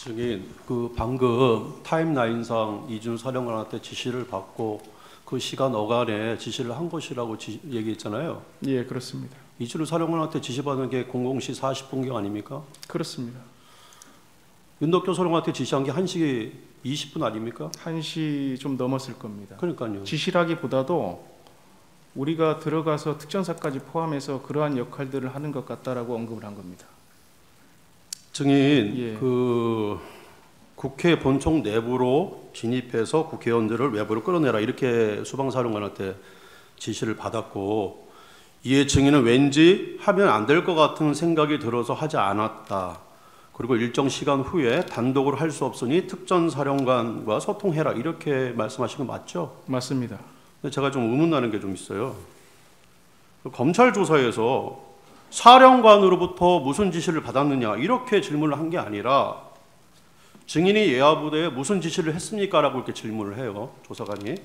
증인, 그 방금 타임라인상 이준우 사령관한테 지시를 받고 그 시간 어간에 지시를 한 것이라고 얘기했잖아요. 예, 그렇습니다. 이준우 사령관한테 지시받은 게 00시 40분경 아닙니까? 그렇습니다. 윤덕교 사령관한테 지시한 게 1시 20분 아닙니까? 1시 좀 넘었을 겁니다. 그러니까요. 지시라기보다도 우리가 들어가서 특전사까지 포함해서 그러한 역할들을 하는 것 같다라고 언급을 한 겁니다. 증인, 예. 그 국회 본청 내부로 진입해서 국회의원들을 외부로 끌어내라 이렇게 수방사령관한테 지시를 받았고, 이에 증인은 왠지 하면 안 될 것 같은 생각이 들어서 하지 않았다. 그리고 일정 시간 후에 단독으로 할 수 없으니 특전사령관과 소통해라 이렇게 말씀하신 거 맞죠? 맞습니다. 근데 제가 좀 의문나는 게 좀 있어요. 검찰 조사에서 사령관으로부터 무슨 지시를 받았느냐 이렇게 질문을 한 게 아니라 증인이 예하부대에 무슨 지시를 했습니까? 라고 이렇게 질문을 해요, 조사관이.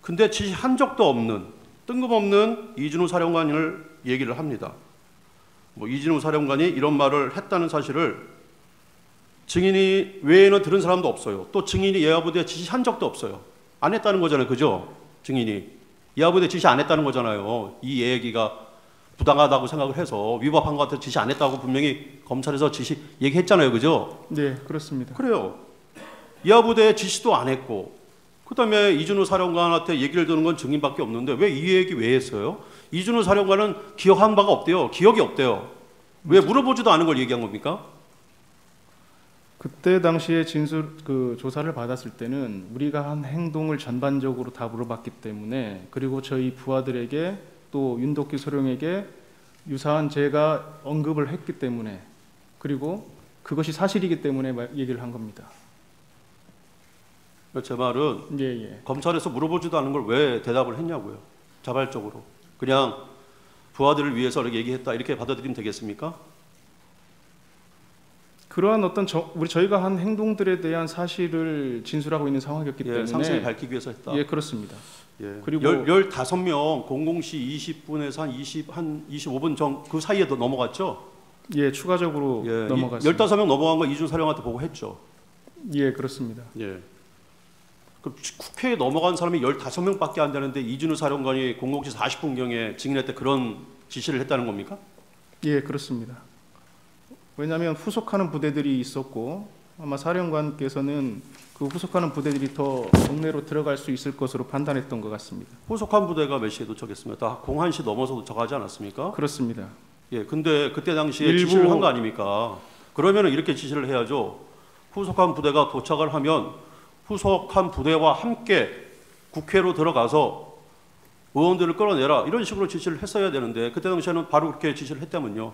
근데 지시한 적도 없는 뜬금없는 이준우 사령관을 얘기를 합니다. 뭐 이준우 사령관이 이런 말을 했다는 사실을 증인이 외에는 들은 사람도 없어요. 또 증인이 예하부대에 지시한 적도 없어요. 안 했다는 거잖아요, 그죠? 증인이 예하부대 지시 안 했다는 거잖아요. 이 얘기가 부당하다고 생각을 해서 위법한 것 같아서 지시 안 했다고 분명히 검찰에서 지시 얘기했잖아요, 그죠? 네, 그렇습니다. 그래요. 예하부대에 지시도 안 했고, 그다음에 이준우 사령관한테 얘기를 듣는 건 증인밖에 없는데 왜 이 얘기 왜 했어요? 이준우 사령관은 기억한 바가 없대요. 기억이 없대요. 왜 물어보지도 않은 걸 얘기한 겁니까? 그때 당시에 조사를 받았을 때는 우리가 한 행동을 전반적으로 다 물어봤기 때문에, 그리고 저희 부하들에게 또 윤덕기 소령에게 유사한 제가 언급을 했기 때문에, 그리고 그것이 사실이기 때문에 얘기를 한 겁니다. 제 말은 예. 검찰에서 물어보지도 않은 걸 왜 대답을 했냐고요. 자발적으로. 그냥 부하들을 위해서 이렇게 얘기했다 이렇게 받아들이면 되겠습니까? 그러한 어떤 저희가 한 행동들에 대한 사실을 진술하고 있는 상황이었기 때문에 상세히 밝히기 위해서 했다. 예, 그렇습니다. 예. 그리고 15명 00시 20분에서 한 25분 전 그 사이에 더 넘어갔죠? 예, 추가적으로 예, 넘어갔습니다. 15명 넘어간 거 이준우 사령한테 보고 했죠? 예, 그렇습니다. 예. 그 국회에 넘어간 사람이 15명밖에 안 되는데 이준우 사령관이 00시 40분경에 증인할 때 그런 지시를 했다는 겁니까? 예, 그렇습니다. 왜냐하면 후속하는 부대들이 있었고 아마 사령관께서는 그 후속하는 부대들이 더 동네로 들어갈 수 있을 것으로 판단했던 것 같습니다. 후속한 부대가 몇 시에 도착했습니까? 다 01시 넘어서 도착하지 않았습니까? 그렇습니다. 예, 근데 그때 당시에 지시를 한 거 아닙니까? 그러면은 이렇게 지시를 해야죠. 후속한 부대가 도착을 하면 후속한 부대와 함께 국회로 들어가서 의원들을 끌어내라 이런 식으로 지시를 했어야 되는데 그때 당시에는 바로 그렇게 지시를 했다면요.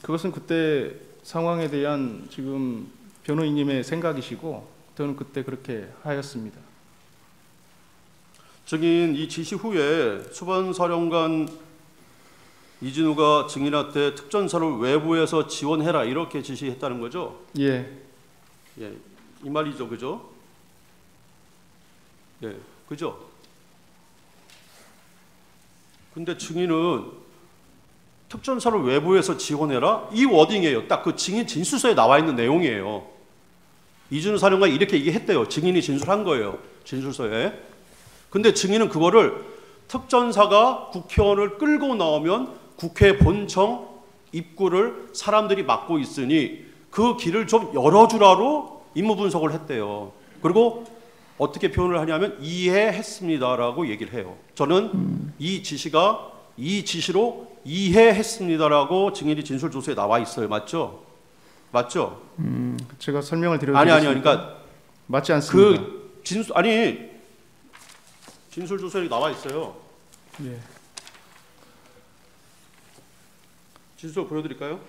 그것은 그때 상황에 대한 지금 변호인님의 생각이시고 저는 그때 그렇게 하였습니다. 증인 이 지시 후에 수반사령관 이진우가 증인한테 특전사를 외부에서 지원해라 이렇게 지시했다는 거죠? 예. 예, 이 말이죠, 그죠? 예, 그죠? 근데 증인은 특전사를 외부에서 지원해라? 이 워딩이에요. 딱 그 증인 진술서에 나와 있는 내용이에요. 이준우 사령관이 이렇게 얘기했대요. 증인이 진술한 거예요. 진술서에. 근데 증인은 그거를 특전사가 국회의원을 끌고 나오면 국회 본청 입구를 사람들이 막고 있으니 그 길을 좀 열어주라로 임무 분석을 했대요. 그리고 어떻게 표현을 하냐면 이해했습니다라고 얘기를 해요. 저는 이 지시로 이해했습니다라고 증인이 진술조서에 나와 있어요. 맞죠? 맞죠? 제가 설명을 드려드리겠습니다. 아니요. 그러니까 맞지 않습니다. 그 진술조서에 나와 있어요. 예. 진술 보여드릴까요?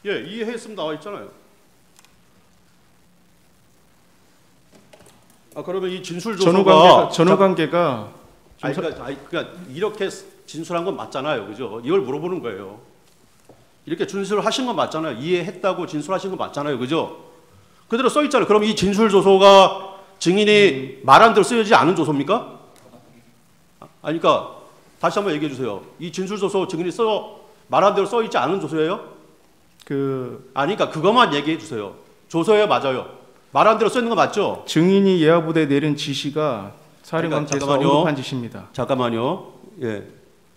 예, 이해했으면 나와 있잖아요. 그러면 이 진술조서가 전후관계가 그러니까 이렇게 진술한 건 맞잖아요, 그죠? 이걸 물어보는 거예요. 이렇게 진술하신 건 맞잖아요. 이해했다고 진술하신 건 맞잖아요, 그죠? 그대로 써 있잖아요. 그럼 이 진술조서가 증인이 말 한 대로 쓰여지지 않은 조서입니까? 아니, 그러니까 다시 한번 얘기해 주세요. 이 진술조서 증인이 말한 대로 써 있지 않은 조서예요? 아니, 그러니까 그것만 얘기해 주세요. 조서에 맞아요. 말한 대로 써 있는 거 맞죠? 증인이 예하부대에 내린 지시가 사령관께서 잠깐만요. 언급한 지시입니다. 잠깐만요. 예.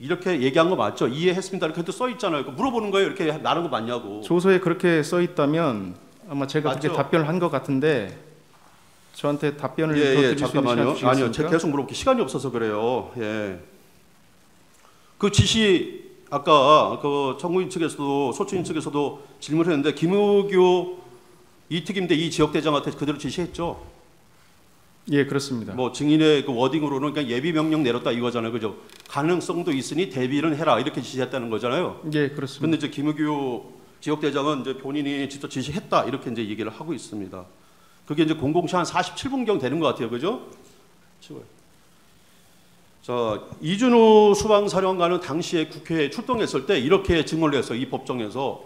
이렇게 얘기한 거 맞죠? 이해했습니다. 이렇게 써 있잖아요. 물어보는 거예요. 이렇게 나는 거 맞냐고. 조서에 그렇게 써 있다면 아마 제가 맞죠? 그렇게 답변을 한 것 같은데 저한테 답변을 더 예, 드릴 수 있는 시간 잠깐만요. 주시겠습니까? 아니요, 제가 계속 물어볼게 시간이 없어서 그래요. 예. 그 지시 아까 그 청구인 측에서도 소추인 측에서도 질문했는데 김우규 이 특임대 이 지역대장한테 그대로 지시했죠. 예, 그렇습니다. 뭐 증인의 그 워딩으로는 그냥 예비 명령 내렸다 이거잖아요, 그죠? 가능성도 있으니 대비는 해라 이렇게 지시했다는 거잖아요. 예, 그렇습니다. 근데 이제 김우규 지역대장은 이제 본인이 직접 지시했다 이렇게 이제 얘기를 하고 있습니다. 그게 이제 00시 한 47분경 되는 것 같아요, 그죠? 치워요. 자, 이준우 수방사령관은 당시에 국회에 출동했을 때 이렇게 증언을 했어요. 이 법정에서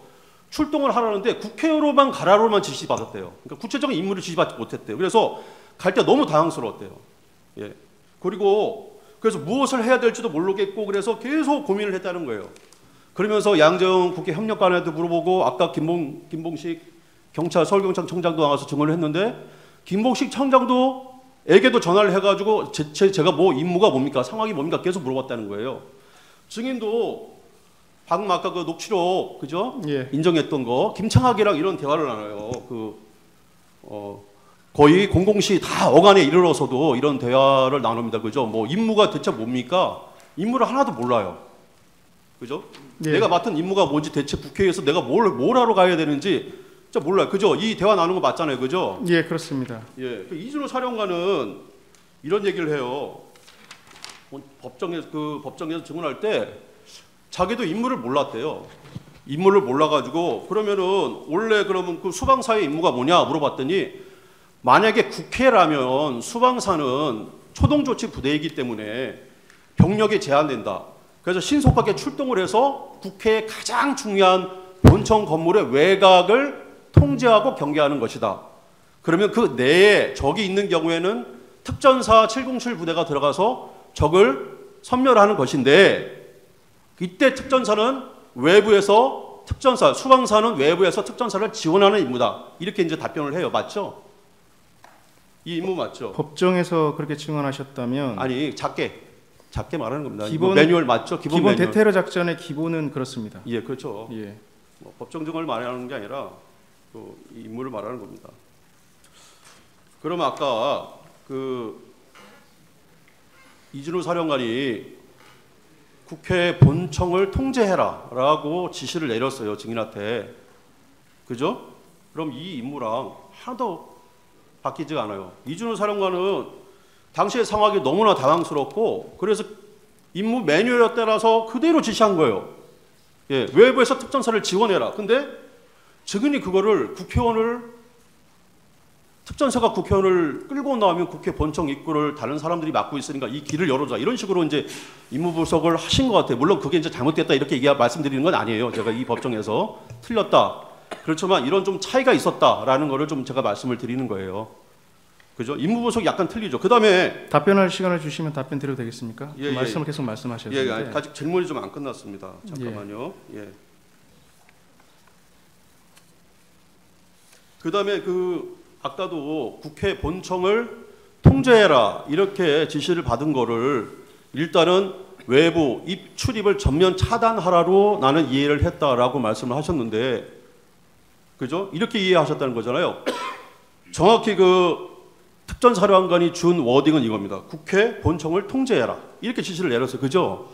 출동을 하라는데 국회로만 가라로만 지시받았대요. 그러니까 구체적인 임무를 지시받지 못했대요. 그래서 갈 때 너무 당황스러웠대요. 예. 그리고 그래서 무엇을 해야 될지도 모르겠고 그래서 계속 고민을 했다는 거예요. 그러면서 양재영 국회 협력관한테 물어보고 아까 김봉식 경찰 서울경찰청장도 나와서 증언을 했는데 김봉식 청장도 에게도 전화를 해가지고 제가 뭐 임무가 뭡니까 상황이 뭡니까 계속 물어봤다는 거예요. 증인도 방금 아까 그 녹취록 그죠? 예. 인정했던 거 김창학이랑 이런 대화를 나눠요. 거의 00시 다 어간에 이르러서도 이런 대화를 나눕니다. 그죠? 뭐 임무가 대체 뭡니까? 임무를 하나도 몰라요. 그죠? 예. 내가 맡은 임무가 뭔지 대체 국회에서 내가 뭘 하러 가야 되는지 진짜 몰라요. 그죠? 이 대화 나누는 거 맞잖아요. 그죠? 예, 그렇습니다. 예. 그 이준호 사령관은 이런 얘기를 해요. 법정에서 증언할 때 자기도 임무를 몰랐대요. 임무를 몰라가지고 그러면은 원래 그러면 그 수방사의 임무가 뭐냐 물어봤더니 만약에 국회라면 수방사는 초동조치 부대이기 때문에 병력이 제한된다. 그래서 신속하게 출동을 해서 국회의 가장 중요한 본청 건물의 외곽을 통제하고 경계하는 것이다. 그러면 그 내에 적이 있는 경우에는 특전사 707 부대가 들어가서 적을 섬멸하는 것인데 이때 특전사는 외부에서 수방사는 외부에서 특전사를 지원하는 임무다. 이렇게 이제 답변을 해요. 맞죠? 이 임무 맞죠? 법정에서 그렇게 증언하셨다면 아니 작게 말하는 겁니다. 기본 매뉴얼 맞죠? 기본 매뉴얼. 대테러 작전의 기본은 그렇습니다. 예, 그렇죠. 예. 뭐 법정 증언을 말하는 게 아니라 또 이 임무를 말하는 겁니다. 그럼 아까 그 이준우 사령관이 국회 본청을 통제해라라고 지시를 내렸어요 증인한테. 그죠? 그럼 이 임무랑 하나도 바뀌지가 않아요. 이준우 사령관은 당시의 상황이 너무나 당황스럽고 그래서 임무 매뉴얼에 따라서 그대로 지시한 거예요. 예, 외부에서 특전사를 지원해라. 근데 증인이 그거를 특전사가 국회의원을 끌고 나오면 국회 본청 입구를 다른 사람들이 막고 있으니까 이 길을 열어줘. 이런 식으로 이제 임무 분석을 하신 것 같아요. 물론 그게 이제 잘못됐다 이렇게 말씀드리는 건 아니에요. 제가 이 법정에서 틀렸다. 그렇지만 이런 좀 차이가 있었다라는 거를 좀 제가 말씀을 드리는 거예요. 그죠? 임무 분석이 약간 틀리죠. 그 다음에 답변할 시간을 주시면 답변 드려도 되겠습니까? 예, 말씀을 계속 말씀하셔야 예, 되는데. 아직 질문이 좀 안 끝났습니다. 잠깐만요. 예. 그 다음에 아까도 국회 본청을 통제해라 이렇게 지시를 받은 거를 일단은 외부 출입을 전면 차단하라로 나는 이해를 했다라고 말씀을 하셨는데, 그죠? 이렇게 이해하셨다는 거잖아요. 정확히 특전사령관이 준 워딩은 이겁니다. 국회 본청을 통제해라 이렇게 지시를 내렸어요. 그죠?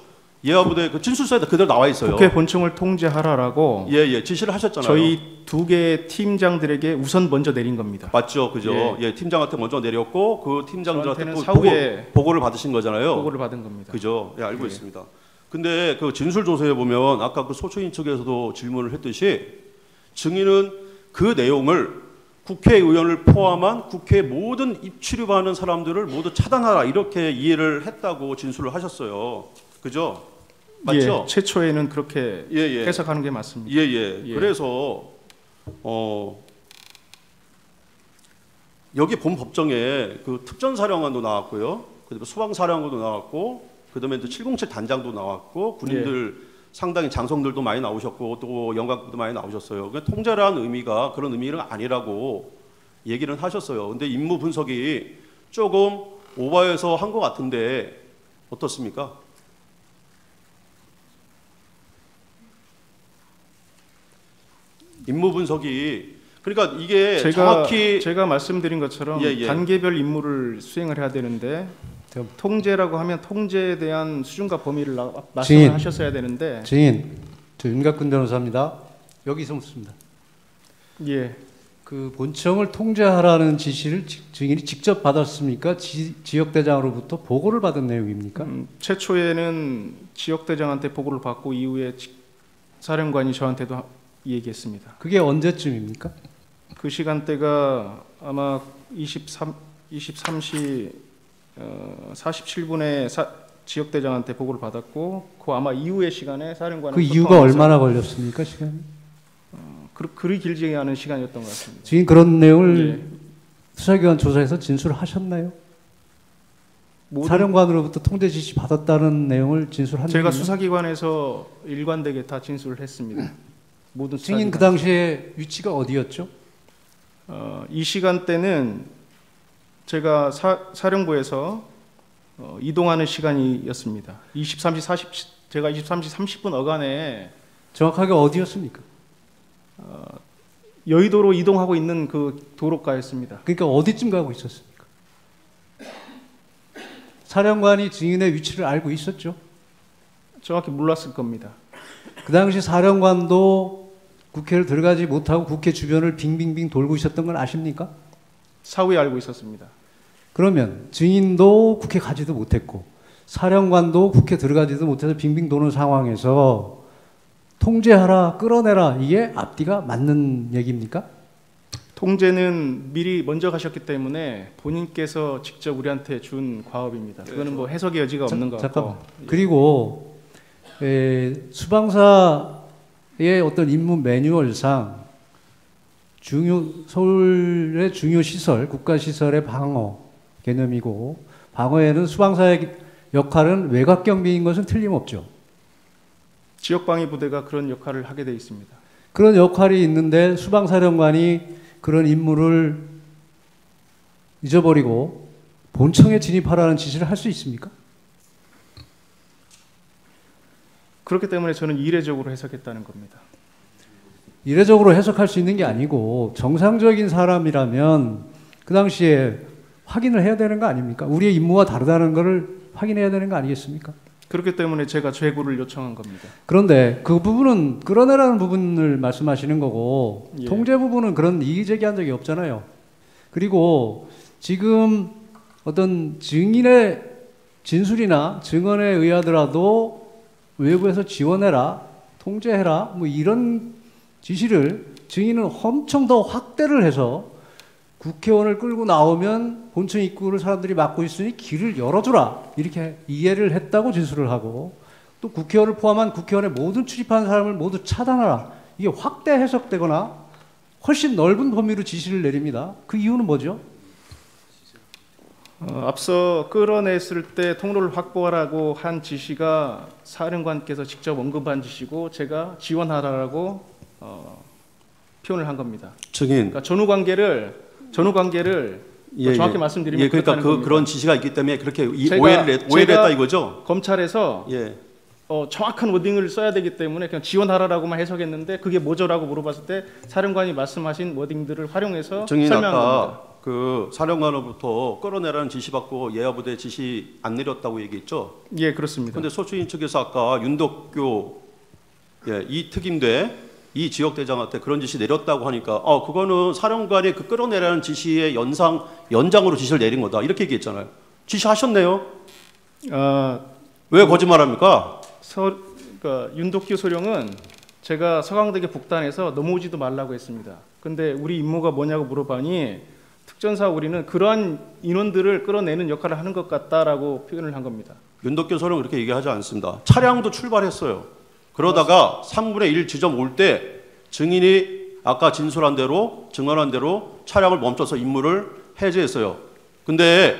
예하부대 진술서에 그대로 나와 있어요. 국회 본청을 통제하라라고 예, 지시를 하셨잖아요. 저희 두 개의 팀장들에게 우선 먼저 내린 겁니다. 맞죠, 그죠? 예, 팀장한테 먼저 내렸고 그 팀장들한테 또 사후에 보고를 받으신 거잖아요. 보고를 받은 겁니다. 그죠? 예, 알고 있습니다. 근데 그 진술 조서에 보면 아까 그 소추인 측에서도 질문을 했듯이 증인은 그 내용을 국회의원을 포함한 국회 모든 입출입하는 사람들을 모두 차단하라 이렇게 이해를 했다고 진술을 하셨어요. 그죠? 맞죠? 예, 최초에는 그렇게 예. 해석하는 게 맞습니다. 예. 그래서 여기 본 법정에 그 특전사령관도 나왔고요. 그리고 수방사령관도 나왔고 그다음에 또 707 단장도 나왔고 군인들 상당히 장성들도 많이 나오셨고 또 영광도 많이 나오셨어요. 그러니까 통제라는 의미가 그런 의미는 아니라고 얘기는 하셨어요. 근데 임무 분석이 조금 오버해서 한 것 같은데 어떻습니까? 임무 분석이 그러니까 이게 정확히 제가 말씀드린 것처럼 단계별 임무를 수행을 해야 되는데 통제라고 하면 통제에 대한 수준과 범위를 말씀을 하셨어야 되는데 증인, 저 윤갑근 변호사입니다. 여기서 묻습니다. 예. 그 본청을 통제하라는 지시를 증인이 직접 받았습니까? 지역대장으로부터 보고를 받은 내용입니까? 최초에는 지역대장한테 보고를 받고 이후에 사령관이 저한테도 얘기했습니다. 그게 언제쯤입니까? 그 시간대가 아마 23시 47분에 지역대장한테 보고를 받았고 그 아마 이후의 시간에 사령관은 그 이유가 얼마나 걸렸습니까? 시간이? 그리 길지 않은 시간이었던 것 같습니다. 지금 그런 내용을 수사기관 조사에서 진술하셨나요? 사령관으로부터 통제 지시 받았다는 내용을 진술한 제가 수사기관에서 일관되게 다 진술을 했습니다. 모든 증인 그 당시에 위치가 어디였죠? 이 시간대는 제가 사령부에서 이동하는 시간이었습니다. 제가 23시 30분 어간에 정확하게 어디였습니까? 여의도로 이동하고 있는 그 도로가였습니다. 그러니까 어디쯤 가고 있었습니까? 사령관이 증인의 위치를 알고 있었죠? 정확히 몰랐을 겁니다. 그 당시 사령관도 국회를 들어가지 못하고 국회 주변을 빙빙빙 돌고 있었던 건 아십니까? 사후에 알고 있었습니다. 그러면 증인도 국회 가지도 못했고 사령관도 국회 들어가지도 못해서 빙빙 도는 상황에서 통제하라, 끌어내라, 이게 앞뒤가 맞는 얘기입니까? 통제는 미리 먼저 가셨기 때문에 본인께서 직접 우리한테 준 과업입니다. 그거는 뭐 해석의 여지가 없는 것 같고. 그리고 수방사의 어떤 임무 매뉴얼상 서울의 중요 시설, 국가 시설의 방어 개념이고 방어에는 수방사의 역할은 외곽 경비인 것은 틀림없죠. 지역방위 부대가 그런 역할을 하게 돼 있습니다. 그런 역할이 있는데 수방사령관이 그런 임무를 잊어버리고 본청에 진입하라는 지시를 할 수 있습니까? 그렇기 때문에 저는 이례적으로 해석했다는 겁니다. 이례적으로 해석할 수 있는 게 아니고 정상적인 사람이라면 그 당시에 확인을 해야 되는 거 아닙니까? 우리의 임무와 다르다는 것을 확인해야 되는 거 아니겠습니까? 그렇기 때문에 제가 재구를 요청한 겁니다. 그런데 그 부분은 끌어내라는 부분을 말씀하시는 거고 통제 부분은 그런 이의 제기한 적이 없잖아요. 그리고 지금 어떤 증인의 진술이나 증언에 의하더라도 외부에서 지원해라, 통제해라, 뭐 이런 지시를 증인은 엄청 더 확대를 해서 국회의원을 끌고 나오면 본청 입구를 사람들이 막고 있으니 길을 열어주라 이렇게 이해를 했다고 진술을 하고 또 국회의원을 포함한 국회의원의 모든 출입하는 사람을 모두 차단하라 이게 확대 해석되거나 훨씬 넓은 범위로 지시를 내립니다. 그 이유는 뭐죠? 앞서 끌어냈을 때 통로를 확보하라고 한 지시가 사령관께서 직접 언급한 지시고 제가 지원하라고 표현을 한 겁니다. 증인. 그러니까 전후 관계를 정확히 말씀드리면 그러니까 그런 지시가 있기 때문에 그렇게 오해를 했다 이거죠. 검찰에서 정확한 워딩을 써야 되기 때문에 그냥 지원하라라고만 해석했는데 그게 뭐죠라고 물어봤을 때 사령관이 말씀하신 워딩들을 활용해서 증인 설명한 아까 겁니다. 그 사령관으로부터 끌어내라는 지시받고 예하부대 지시 안 내렸다고 얘기했죠. 예, 그렇습니다. 그런데 소추인 측에서 아까 윤덕교 이 특임대 이 지역대장한테 그런 지시 내렸다고 하니까 그거는 사령관이 그 끌어내라는 지시의 연장으로 지시를 내린 거다 이렇게 얘기했잖아요. 지시하셨네요. 왜 거짓말합니까? 그러니까 윤덕규 소령은 제가 서강대교 북단에서 넘어오지도 말라고 했습니다. 근데 우리 임무가 뭐냐고 물어봐니 특전사 우리는 그러한 인원들을 끌어내는 역할을 하는 것 같다라고 표현을 한 겁니다. 윤덕규 소령은 그렇게 얘기하지 않습니다. 차량도 출발했어요. 그러다가 3분의 1 지점 올 때 증인이 아까 진술한 대로 증언한 대로 차량을 멈춰서 임무를 해제했어요. 근데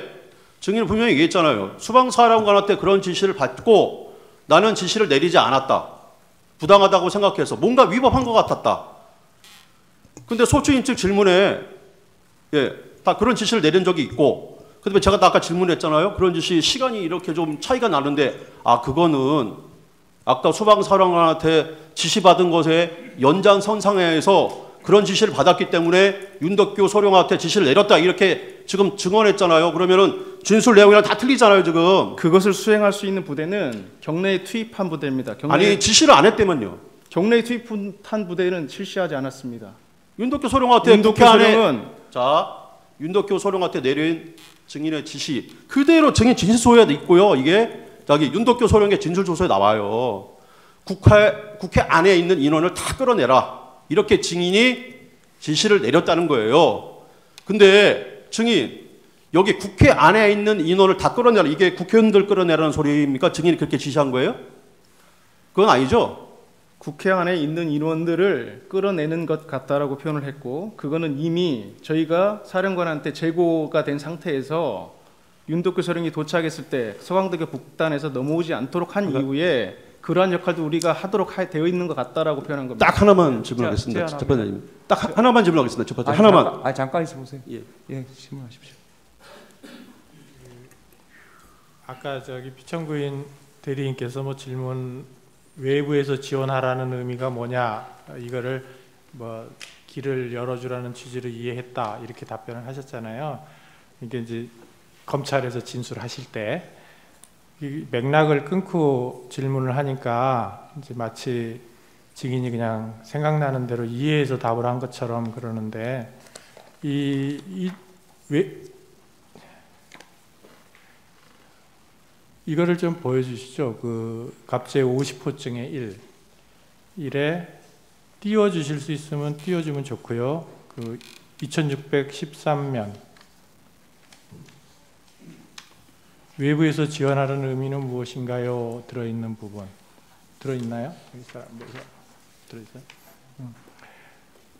증인은 분명히 얘기했잖아요. 수방사령관한테 그런 지시를 받고 나는 지시를 내리지 않았다. 부당하다고 생각해서 뭔가 위법한 것 같았다. 근데 소추인 측 질문에 다 그런 지시를 내린 적이 있고, 그다음에 제가 아까 질문했잖아요. 그런 지시 시간이 이렇게 좀 차이가 나는데 그거는 아까 수방사령관한테 지시받은 것에 연장선상에서 그런 지시를 받았기 때문에 윤덕교 소령한테 지시를 내렸다 이렇게 지금 증언했잖아요. 그러면은 진술 내용이랑 다 틀리잖아요 지금. 그것을 수행할 수 있는 부대는 경내에 투입한 부대입니다. 아니 지시를 안 했다면요. 경내에 투입한 부대는 실시하지 않았습니다. 윤덕교 소령한테 윤덕교 소령은 윤덕교 소령한테 내린 증인의 지시 그대로 증인 진술서에 있고요. 이게 여기 윤덕교 소령의 진술조서에 나와요. 국회 안에 있는 인원을 다 끌어내라. 이렇게 증인이 지시를 내렸다는 거예요. 근데 증인 여기 국회 안에 있는 인원을 다 끌어내라. 이게 국회의원들 끌어내라는 소리입니까? 증인이 그렇게 지시한 거예요? 그건 아니죠. 국회 안에 있는 인원들을 끌어내는 것 같다라고 표현을 했고, 그거는 이미 저희가 사령관한테 제고가 된 상태에서 윤덕교 소령이 도착했을 때 서강대교 북단에서 넘어오지 않도록 한 이후에 그러한 역할도 우리가 하도록 되어 있는 것 같다라고 표현한 겁니다. 딱 하나만 질문하겠습니다. 재판장님. 딱 하나만 질문하겠습니다. 재판장님. 하나만. 잠깐 있어 보세요. 예, 질문하십시오. 아까 피청구인 대리인께서 질문 외부에서 지원하라는 의미가 뭐냐 이거를 길을 열어주라는 취지로 이해했다 이렇게 답변을 하셨잖아요. 이게 이제 검찰에서 진술하실 때 이 맥락을 끊고 질문을 하니까 이제 마치 증인이 그냥 생각나는 대로 이해해서 답을 한 것처럼 그러는데 이거를 좀 보여주시죠. 그 갑제 50호증의 1에 띄워주실 수 있으면 띄워주면 좋고요. 그 2613면 외부에서 지원하라는 의미는 무엇인가요? 들어있는 부분 들어있나요? 들어있어요?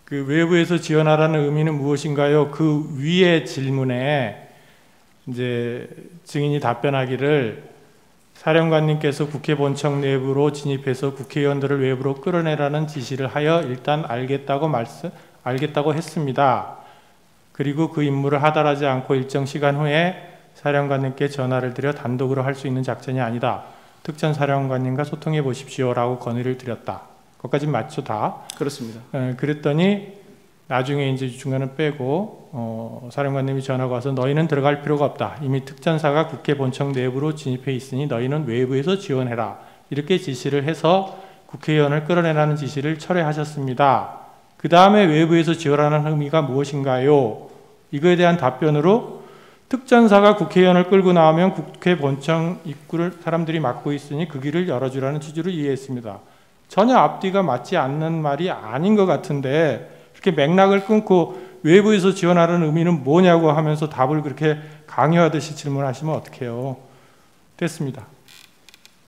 그 외부에서 지원하라는 의미는 무엇인가요? 그 위의 질문에 이제 증인이 답변하기를 사령관님께서 국회 본청 내부로 진입해서 국회의원들을 외부로 끌어내라는 지시를 하여 일단 알겠다고 했습니다. 그리고 그 임무를 하달하지 않고 일정 시간 후에 사령관님께 전화를 드려 단독으로 할 수 있는 작전이 아니다. 특전 사령관님과 소통해 보십시오라고 건의를 드렸다. 그것까지 맞죠 다? 그렇습니다. 그랬더니 나중에 이제 중간을 빼고 사령관님이 전화가 와서 너희는 들어갈 필요가 없다. 이미 특전사가 국회 본청 내부로 진입해 있으니 너희는 외부에서 지원해라. 이렇게 지시를 해서 국회의원을 끌어내라는 지시를 철회하셨습니다. 그 다음에 외부에서 지원하는 의미가 무엇인가요? 이거에 대한 답변으로 특전사가 국회의원을 끌고 나오면 국회 본청 입구를 사람들이 막고 있으니 그 길을 열어주라는 취지로 이해했습니다. 전혀 앞뒤가 맞지 않는 말이 아닌 것 같은데 이렇게 맥락을 끊고 외부에서 지원하라는 의미는 뭐냐고 하면서 답을 그렇게 강요하듯이 질문하시면 어떡해요. 됐습니다.